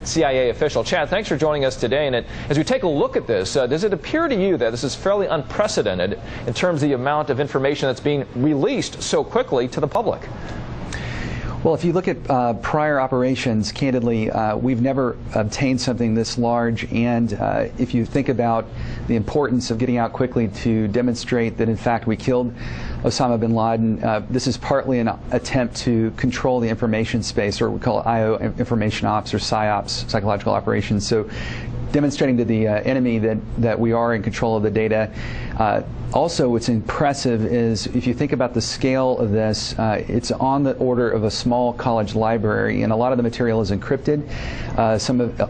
CIA official. Chad, thanks for joining us today. And as we take a look at this, does it appear to you that this is fairly unprecedented in terms of the amount of information that's being released so quickly to the public? Well, if you look at prior operations, candidly, we've never obtained something this large. And if you think about the importance of getting out quickly to demonstrate that, in fact, we killed Osama Bin Laden, this is partly an attempt to control the information space, or we call it IO, information ops, or PSYOPs, psychological operations. So demonstrating to the enemy that we are in control of the data. Also, what's impressive is if you think about the scale of this, it's on the order of a small college library, and a lot of the material is encrypted.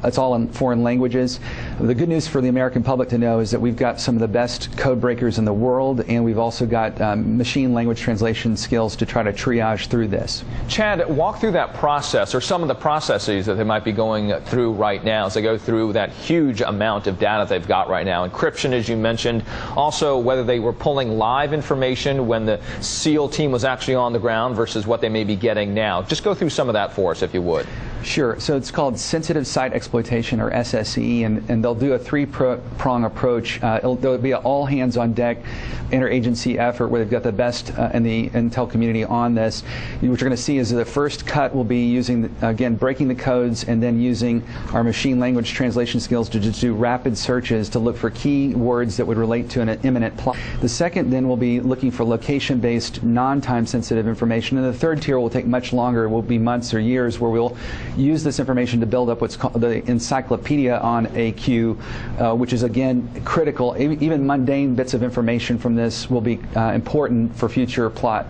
It's all in foreign languages. The good news for the American public to know is that we've got some of the best code breakers in the world, and we've also got machine language translation skills to try to triage through this. Chad, walk through that process, or some of the processes that they might be going through right now as they go through that huge amount of data they've got right now. Encryption, as you mentioned, also whether they were pulling live information when the SEAL team was actually on the ground versus what they may be getting now. Just go through some of that for us, if you would. Sure. So it's called sensitive site exploitation, or SSE, and they'll do a three-prong approach. There'll be an all-hands-on-deck interagency effort where they've got the best in the intel community on this. What you're going to see is the first cut will be using, again, breaking the codes and then using our machine language translation skills to just do rapid searches to look for key words that would relate to an imminent plot. The second then will be looking for location-based, non-time sensitive information. And the third tier will take much longer, will be months or years, where we'll use this information to build up what's called the encyclopedia on AQ, which is, again, critical. Even mundane bits of information from this will be important for future plot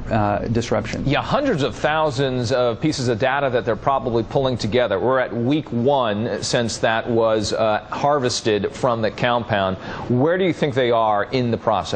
disruption. Yeah, hundreds of thousands of pieces of data that they're probably pulling together. We're at week 1 since that was harvested from the compound. Where do you think they are in the process?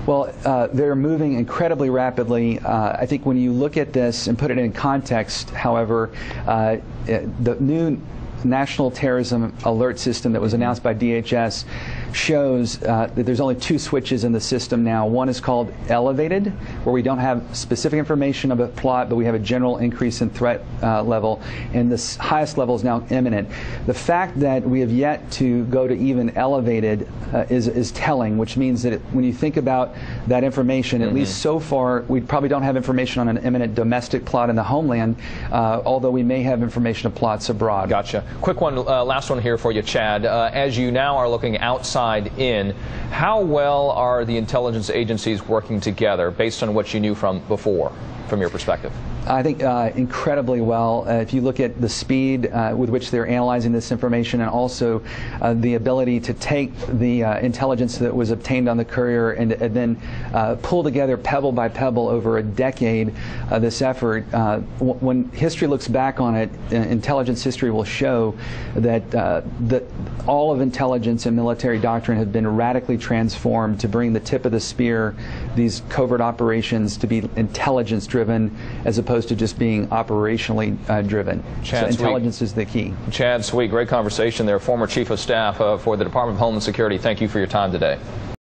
Well, they're moving incredibly rapidly. I think when you look at this and put it in context, however, the new National Terrorism Alert System that was announced by DHS shows that there's only 2 switches in the system now. One is called elevated, where we don't have specific information of a plot, but we have a general increase in threat level, and the highest level is now imminent. The fact that we have yet to go to even elevated is telling, which means that when you think about that information, at least so far, we probably don't have information on an imminent domestic plot in the homeland, although we may have information of plots abroad. Gotcha. Quick one, last one here for you, Chad. As you now are looking outside in, how well are the intelligence agencies working together based on what you knew from before, from your perspective? I think incredibly well. If you look at the speed with which they're analyzing this information, and also the ability to take the intelligence that was obtained on the courier and then pull together pebble by pebble over a decade, this effort, when history looks back on it, intelligence history will show that all of intelligence and military doctrine have been radically transformed to bring the tip of the spear, these covert operations, to be intelligence-driven as opposed to just being operationally driven. So intelligence is the key. Chad Sweet, great conversation there, former Chief of Staff for the Department of Homeland Security. Thank you for your time today.